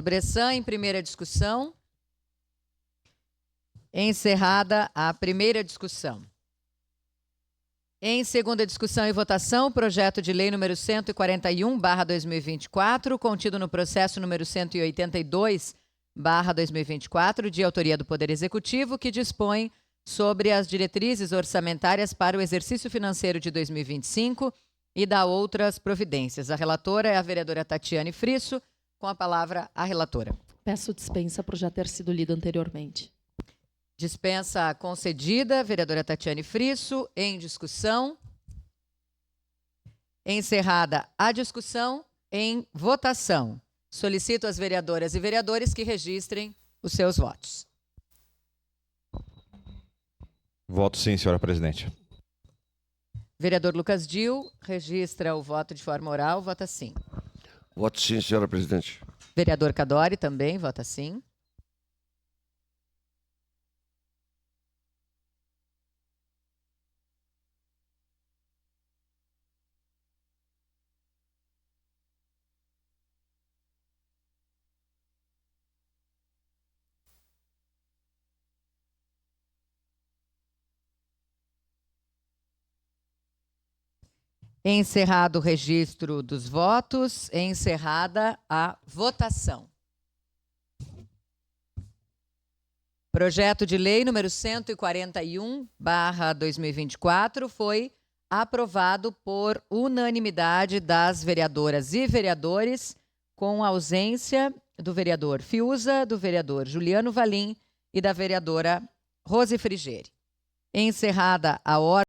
Bressan, em primeira discussão. Encerrada a primeira discussão. Em segunda discussão e votação, o projeto de lei número 141/2024, contido no processo número 182/2024, de autoria do Poder Executivo, que dispõe sobre as diretrizes orçamentárias para o exercício financeiro de 2025 e dá outras providências. A relatora é a vereadora Tatiane Frisso. Com a palavra, a relatora. Peço dispensa por já ter sido lido anteriormente. Dispensa concedida, vereadora Tatiane Frisso. Em discussão. Encerrada a discussão, em votação. Solicito às vereadoras e vereadores que registrem os seus votos. Voto sim, senhora presidente. Vereador Lucas Dil registra o voto de forma oral, vota sim. Voto sim, senhora presidente. Vereador Cadori também vota sim. Encerrado o registro dos votos, encerrada a votação. Projeto de lei número 141/2024 foi aprovado por unanimidade das vereadoras e vereadores, com ausência do vereador Fiuza, do vereador Juliano Valim e da vereadora Rose Frigeri. Encerrada a ordem